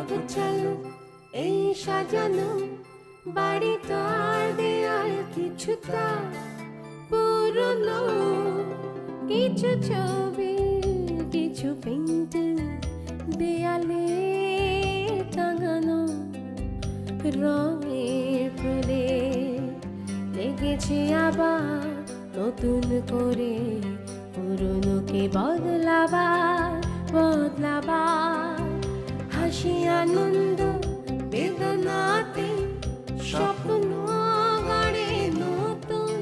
গোছালো এই সাজানো বাড়ি তার দেয়াল কিছুটা পুরনো, কিছু ছবি কিছু পেন্টিং দেয়ালে টাঙানো, রঙের ফুলে লেগেছে আবার নতুন করে পুরনোকে বদলাবার হাসি আনন্দ বেদনাতে স্বপ্ন গড়ে নতুন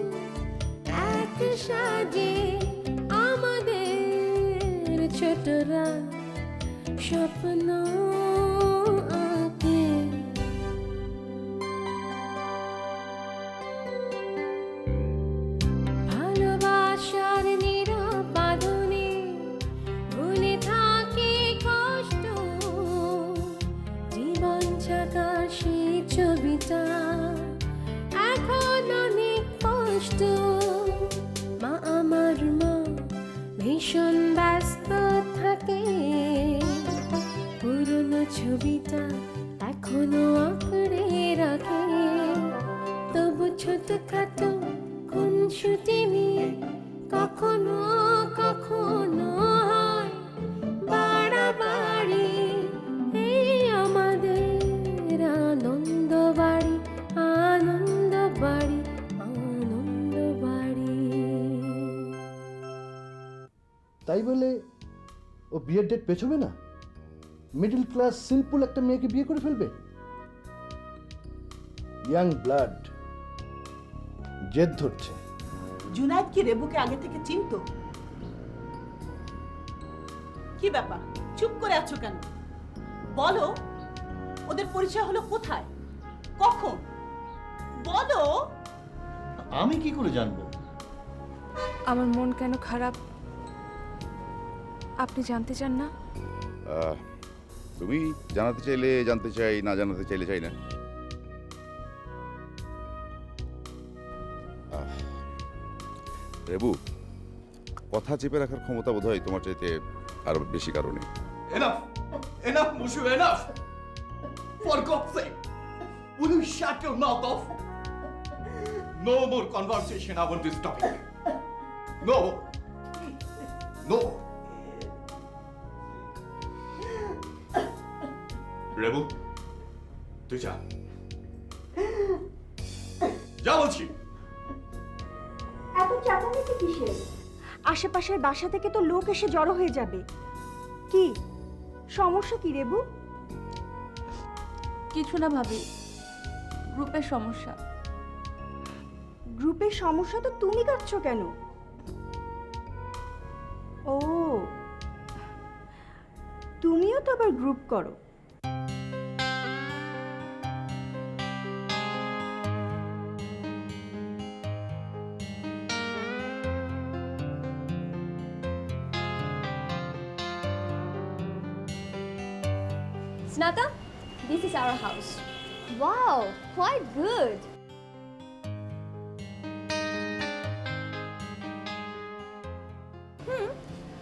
এক সাজে আমাদের ছোটরা স্বপ্ন আঁকে। ভালোবাসার নীরব বাঁধনে ভুলে থাকে কষ্ট, জীবন ছাকার সেই ছবিটা এখন অনেক কষ্ট। মা আমার মা ভীষণ ব্যস্ত থাকে, পুরনো ছবিটা এখনো আঁকড়ে রাখে, তবু ছোটখাটো খুনসুটি নিয়ে কখনো কখনো হয় বাড়াবাড়ি। এই আমাদের আনন্দ বাড়ি, আনন্দ বাড়ি, আনন্দ বাড়ি। তাই বলে ও বিয়ের ডেট পেছবে না? মিডল ক্লাস সিম্পল একটা মেয়েকে বিয়ে করে ফেলবে? ইয়াং ব্লাড জেদ ধরছে। জুনায়েদ কি রেবুকে আগে থেকে চিনতো? কি ব্যাপার, চুপ করে আছো কেন? বলো, ওদের পরিচয় হলো কোথায়, কখন? বলো। আমি কি করে জানবো? আমার মন কেন খারাপ আপনি জানতে চান না? তুমি জানাতে চাইলে জানতে চাই, না জানাতে চাইলে চাই না। রেবু, কথা চেপে রাখার ক্ষমতা বোধ হয় তোমার চাইতে আরো বেশি কারণে। Enough! Enough, Mushu, enough! For God's sake, will you shut your mouth off? No more conversation about this topic. No more. No more. রেবু, তুই যা, যা বলছি। এত চাপাচাপি কিসের? আশেপাশের বাসা থেকে তো লোক এসে জড়ো হয়ে যাবে। কি সমস্যা কি রেবু? কিছু না ভাবি, গ্রুপের সমস্যা। গ্রুপের সমস্যা তো তুমি কাটছো কেন? ও, তুমিও তো আবার গ্রুপ করো। Snata, this is our house. Wow, quite good.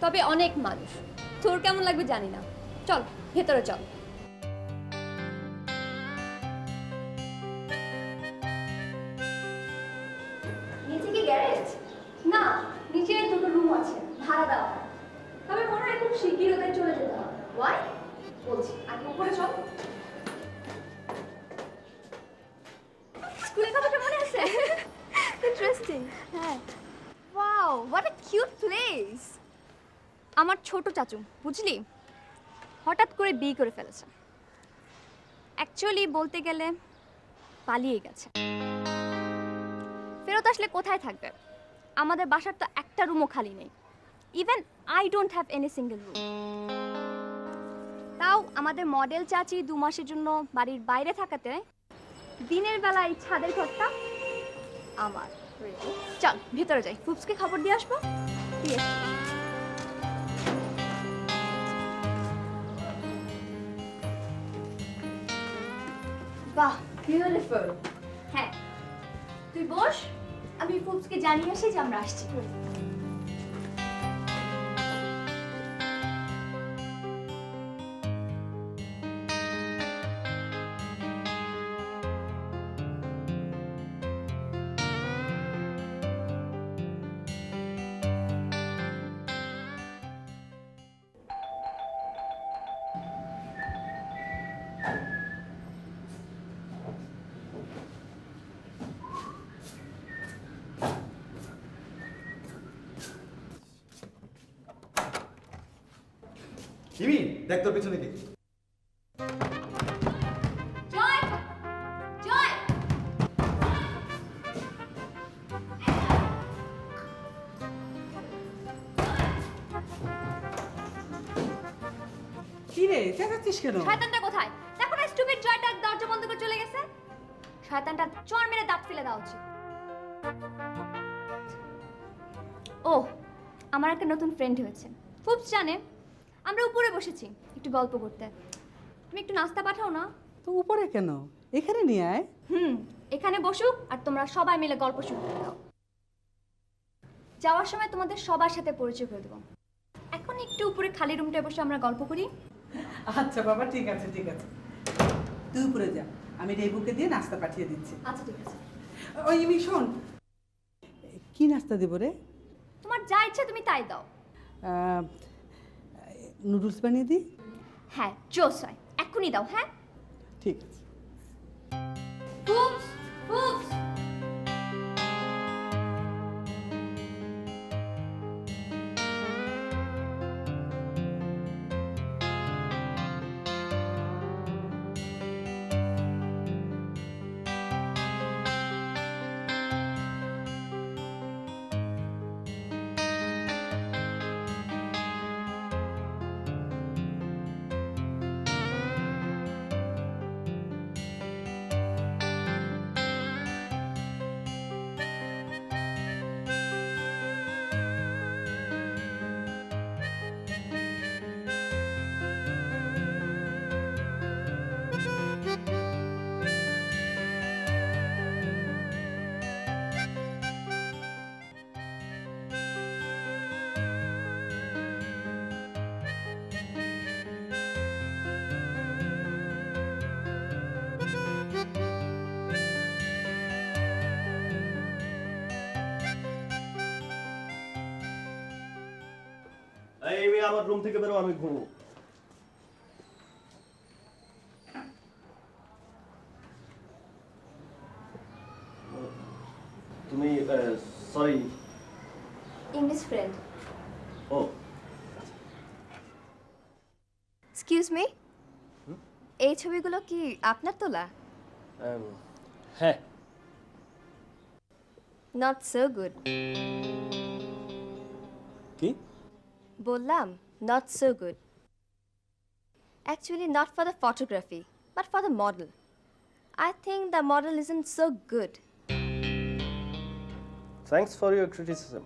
তবে অনেক মানুষ, তোর কেমন লাগবে জানি না। চল ভেতরে চল। নিচে কি গ্যারেজ? না, নিচে দুটো রুম আছে, ভাড়া দেওয়া। তবে মনে হয় খুব শিগগির ওদের চলে যেতে হবে। Why? বলছি, আগে উপরে চল। স্কুলে কথাটা মনে আছে? ইন্টারেস্টিং। হ্যাঁ। Wow, what a cute place. আমার ছোট চাচু, বুঝলি, হঠাৎ করে বিয়ে করে ফেলেছে। অ্যাকচুয়ালি বলতে গেলে পালিয়ে গেছে। ফেরত আসলে কোথায় থাকবে? আমাদের বাসার তো একটা রুমও খালি নেই। Even I don't have any single room. তাও আমাদের মডেল চাচি 2 মাসের জন্য বাড়ির বাইরে থাকাতে দিনের বেলায় ছাদের ঘরটা আমার। চল ভেতরে যাই, ফুপসকে খবর দিয়ে আসবো। বাহ, বিউটিফুল। হ্যাঁ, তুই বস, আমি ফুপসকে জানিয়ে আসি যে আমরা আসছি। হিমি দেখ তোর পেছনে কে। জয় জয় কি রে চেঁচাচ্ছিস কেন? শয়তানটা কোথায়? দেখো না স্টুপিড জয়টা দরজা বন্ধ করে চলে গেছে। শয়তানটা চড় মেরে দাঁত ফেলে দেওয়া উচিত। ও, আমার একটা নতুন ফ্রেন্ড হয়েছে। ফুপস জানে, আমরা উপরে বসেছি একটু গল্প করতে। তুমি একটু নাস্তা পাঠাও না। তো উপরে কেন? এখানে নিয়ে আয়। এখানে বসুক আর তোমরা সবাই মিলে গল্প শুরু করে দাও। যাওয়ার সময় তোমাদের সবার সাথে পরিচয় করে দেবো। এখন একটু উপরে খালি রুমটায় বসে আমরা গল্প করি। আচ্ছা বাবা, ঠিক আছে ঠিক আছে, তুই উপরে যা, আমি রেবুকে দিয়ে নাস্তা পাঠিয়ে দিচ্ছি। আচ্ছা ঠিক আছে। ওই ইমি শোন, কি নাস্তা দেবো রে? তোমার যা ইচ্ছা তুমি তাই দাও। নুডলস বানিয়ে দিই? হ্যাঁ জোস হয়, এক্ষুনি দাও। হ্যাঁ ঠিক আছে। ফুপস ফুপস এই আমার রুম থেকে বেরো, আমি ঘুমো। তুমি sorry. English friend. Oh excuse me, এই ছবিগুলো কি আপনার তোলা? হ্যাঁ। Not so good. কি বললাম not so good. Actually not for the photography but for the model. I think the model isn't so good. Thanks for your criticism.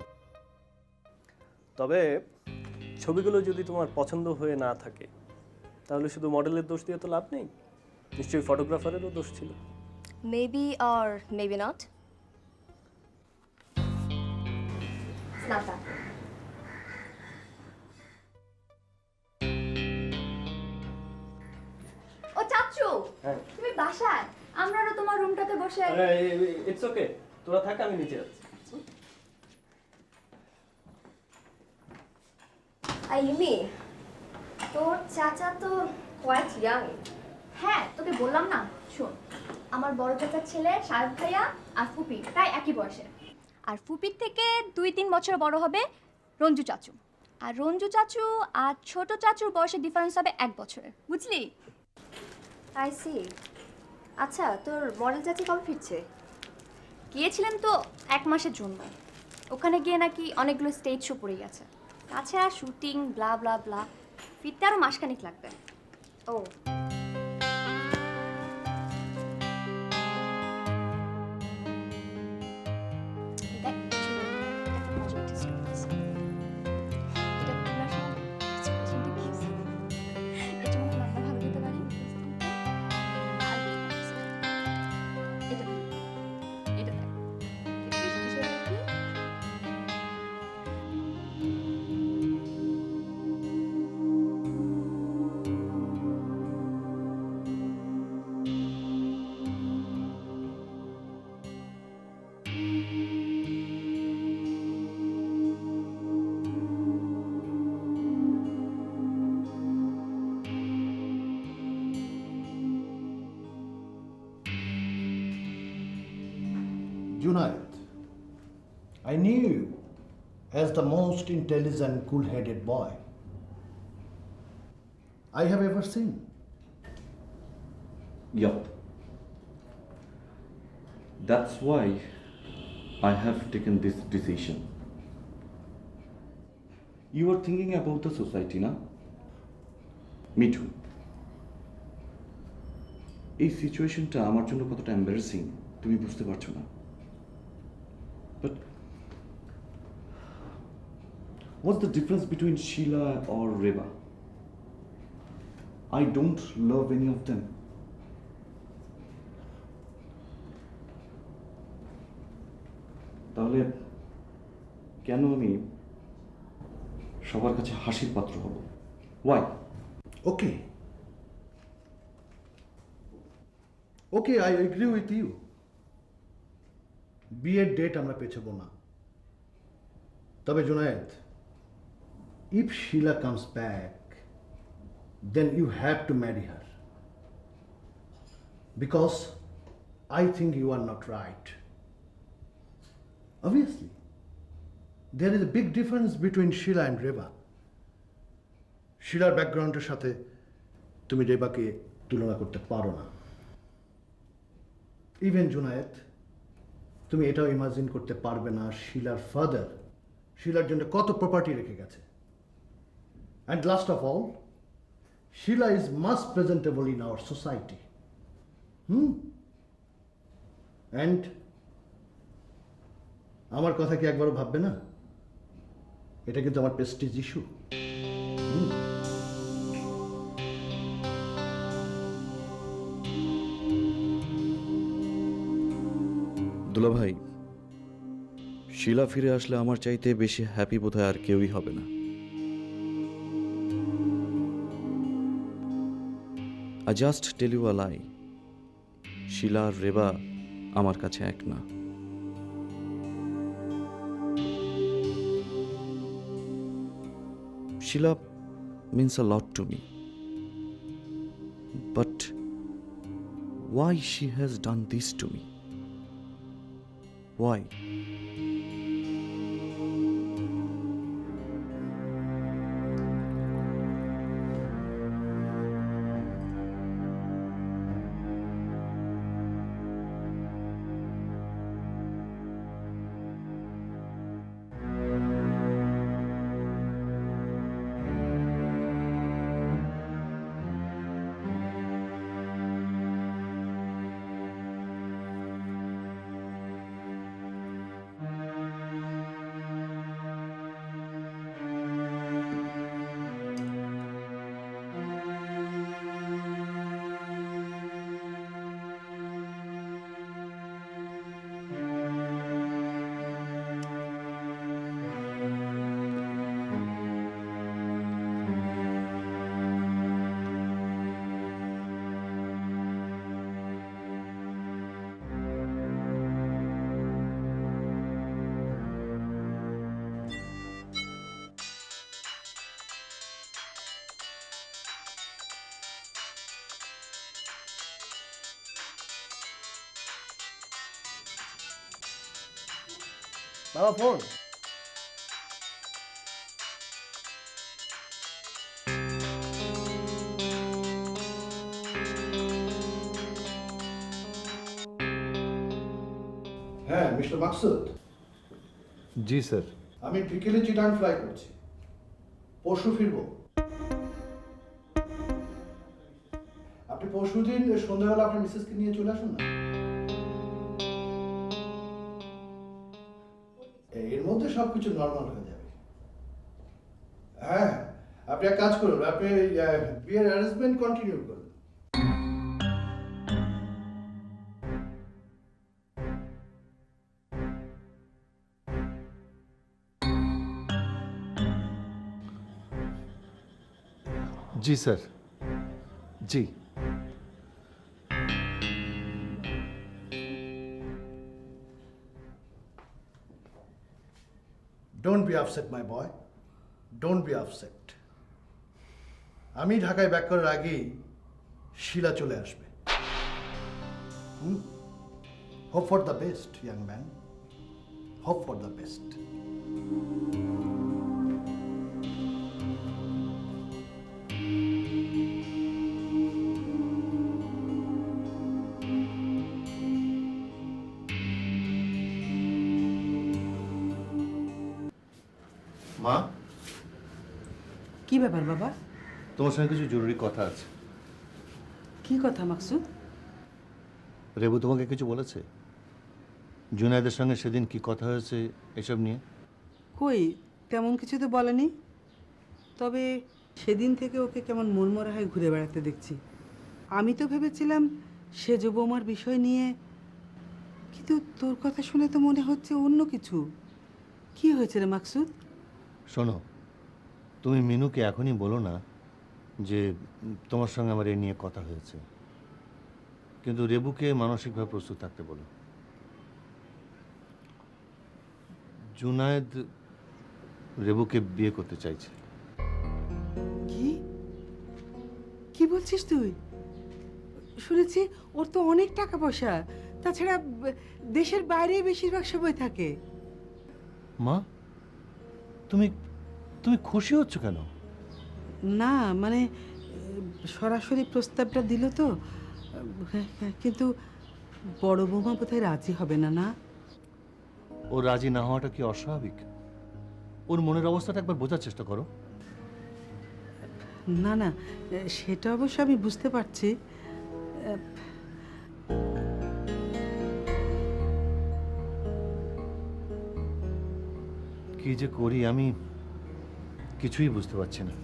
তবে ছবিগুলো যদি তোমার পছন্দ হয়ে না থাকে তাহলে শুধু মডেলের দোষ দিয়ে তো লাভ নেই, নিশ্চয়ই ফটোগ্রাফারেরও দোষ ছিল। Maybe or maybe not. It's not that. ও চাচু, হ্যাঁ। তুমি বাসায়? আমরাও তোমার রুমটাতে বসে। ইটস ওকে, তোরা থাক, আমি নিচে যাচ্ছি। ইমি, তোর চাচা তো কোয়াইট ইয়াং। হ্যাঁ তোকে বললাম না, শোন, আমার বড় চাচার ছেলে সাহেব ভাইয়া আর ফুপি প্রায় একই বয়সের। আর ফুপির থেকে 2-3 বছর বড় হবে রঞ্জু চাচু। আর রঞ্জু চাচু আর ছোট চাচুর বয়সের ডিফারেন্স হবে 1 বছরের, বুঝলি? I see. আচ্ছা, তোর মডেল চাচি কবে ফিরছে? গিয়েছিলেন তো 1 মাসের জন্য। ওখানে গিয়ে নাকি অনেকগুলো স্টেজ শো পড়ে গেছে, তাছাড়া শুটিং ব্লা ব্লা ব্লা, ফিরতে আরও মাসখানেক লাগবে। ও দেখ, একটা মজার একটা story আছে। এটা তোলার সময় expression টা কি ছিল? এর জন্য আমরা ভালো দিতে পারি। আর এটা এটা দেখ, দেখছিস বিষয়টা কি? Junaid, I knew you as the most intelligent, cool-headed boy. I have ever seen. Yup. That's why I have taken this decision. You are thinking about the society, na? Me too. এই সিচুয়েশনটা আমার জন্য কতটা embarrassing তুমি বুঝতে পারছো না। But what's the difference between Sheila or Reba? I don't love any of them. তাহলে কেন আমি সবার কাছে হাসির পাত্র হব? Why? Okay. Okay, I agree with you. বিয়ের ডেট আমরা পেছাবো না। তবে Junaid, if Sheila comes back, then you have to marry her. Because I think you are not right. Obviously, there is a big difference between Sheila and Reba. শিলার ব্যাকগ্রাউন্ডের সাথে তুমি রেবাকে তুলনা করতে পারো না। ইভেন জুনায়েদ, তুমি এটাও ইমাজিন করতে পারবে না শিলার ফাদার শিলার জন্য কত প্রপার্টি রেখে গেছে। And last of all, Shila is much presentable in our society. And আমার কথা কি একবারও ভাববে না? এটা কিন্তু আমার প্রেস্টিজ ইস্যু। দুলাভাই, শিলা ফিরে আসলে আমার চাইতে বেশি হ্যাপি বোধহয় আর কেউই হবে না। I just tell you a lie. শিলা আর রেবা আমার কাছে এক না। Sheila means a lot to me. But why she has done this to me? Why? বাবা ফোন। হ্যাঁ, মিস্টার মাকসুদ। জি স্যার। আমি বিকেলে চিটান ফ্রাই করছি, পরশু ফিরবো। আপনি পরশুদিন সন্ধ্যাবেলা আপনার মিসেসকে নিয়ে চলে আসুন না। এর মধ্যে সবকিছু নর্মাল হয়ে যাবে। হ্যাঁ, আপনি এক কাজ করুন, আপনি বিয়ের অ্যারেঞ্জমেন্ট কন্টিনিউ করুন। জি স্যার, জি। Don't be upset, my boy. Don't be upset. আমি ঢাকায় ব্যাক করার আগেই শিলা চলে আসবে। Hope for the best, young man. Hope for the best. মা, কি ব্যাপার বাবা? তোমার সঙ্গে কিছু জরুরি কথা আছে। কি কথা মাকসুদ? রেবু তোমাকে কিছু বলেছে? জুনায়েদের সঙ্গে সেদিন কি কথা হয়েছে এসব নিয়ে? কই, তেমন কিছু তো বলেনি। তবে সেদিন থেকে ওকে কেমন মনমরা হয়ে ঘুরে বেড়াতে দেখছি। আমি তো ভেবেছিলাম সেজ বৌমার বিষয় নিয়ে, কিন্তু তোর কথা শুনে তো মনে হচ্ছে অন্য কিছু। কি হয়েছে রে মাকসুদ? শোনো, তুমি মিনুকে এখনই বলো না যে তোমার সঙ্গে আমার এ নিয়ে কথা হয়েছে, কিন্তু রেবুকে মানসিকভাবে প্রস্তুত থাকতে বলো। জুনায়েদ রেবুকে বিয়ে করতে চাইছে। কি কি বলছিস তুই? শুনেছি ওর তো অনেক টাকা পয়সা, তাছাড়া দেশের বাইরে বেশিরভাগ সময় থাকে। মা, তুমি তুমি খুশি হচ্ছ কেন? না মানে সরাসরি প্রস্তাবটা দিল তো, কিন্তু বড় বৌমা বোধহয় রাজি হবে না। না, ও রাজি না হওয়াটা কি অস্বাভাবিক? ওর মনের অবস্থাটা একবার বোঝার চেষ্টা করো। না না, সেটা অবশ্য আমি বুঝতে পারছি। কি যে করি আমি কিছুই বুঝতে পারছি না।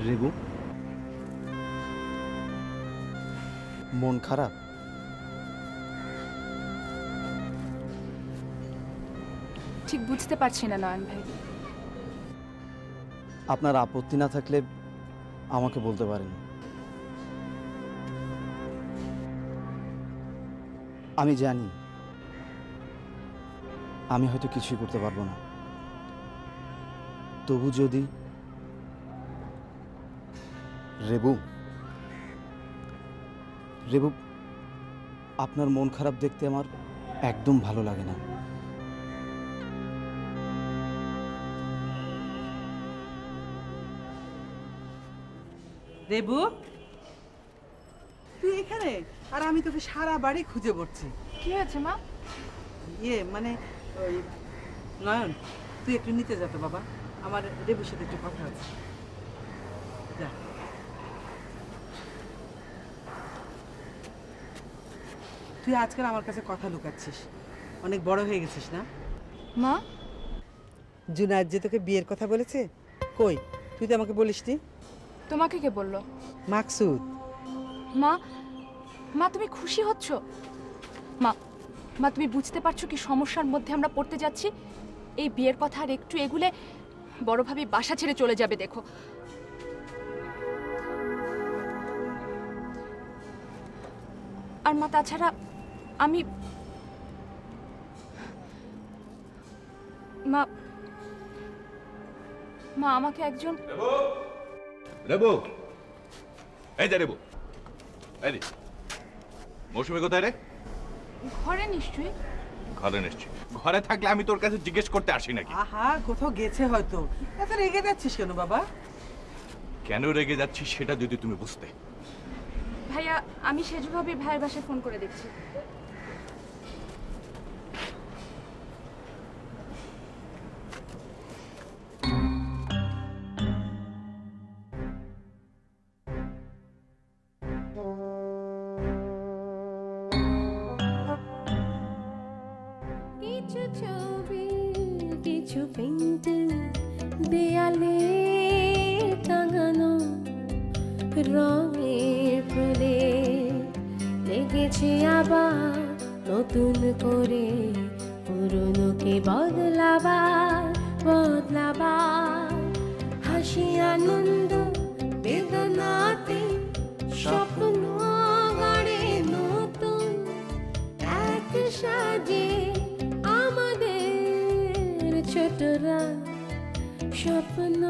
রেবু, মন খারাপ? ঠিক বুঝতে পারছি না নয়ন ভাই। আপনার আপত্তি না থাকলে আমাকে বলতে পারেন। আমি জানি আমি হয়তো কিছুই করতে পারবো না, তবু যদি রেবু, রেবু, আপনার মন খারাপ দেখতে আমার একদম ভালো লাগে না। রেবু, তুই এখানে? আর আমি তোকে সারা বাড়ি খুঁজে পড়ছি। কি হয়েছে মা? মানে ওই নয়ন, তুই একটু নিতে যা তো বাবা, আমার রেবুর সাথে একটু কথা আছে। যা। তুই আজকাল আমার কাছে কথা লুকাচ্ছিস, অনেক বড় হয়ে গেছিস না? মা, জুনায়েদ যে তোকে বিয়ের কথা বলেছে, কই তুই তো আমাকে বলিসনি। তোমাকে কে বললো? মাকসুদ। মা, মা তুমি খুশি হচ্ছ? মা, মা তুমি বুঝতে পারছো কি সমস্যার মধ্যে আমরা পড়তে যাচ্ছি? এই বিয়ের কথা আর একটু এগুলে বড় ভাবি বাসা ছেড়ে চলে যাবে দেখো। আর মা তাছাড়া আমি মা, মা আমাকে একজন রেবু, এই যে রেবু, এই রে, মৌসুমি কোথায় রে? ঘরে নিশ্চয়ই। ঘরে নিশ্চয়। ঘরে থাকলে আমি তোর কাছে জিজ্ঞেস করতে আসি নাকি? আহা, কোথাও গেছে হয়তো। এত রেগে যাচ্ছিস কেন বাবা? কেন রেগে যাচ্ছি সেটা যদি তুমি বুঝতে। ভাইয়া, আমি সেজু ভাবির ভাইয়ের বাসায় ফোন করে দেখছি। কিছু ছবি, কিছু কিছু পেন্টিং দেয়ালে টাঙানো, রঙের প্রলেপ লেগেছে আবার নতুন করে, পুরনোকে বদলাবার হাসি আনন্দ বেদনাতে স্বপ্ন গড়ে নতুন এক সাজে আমাদের ছোটরা স্বপ্ন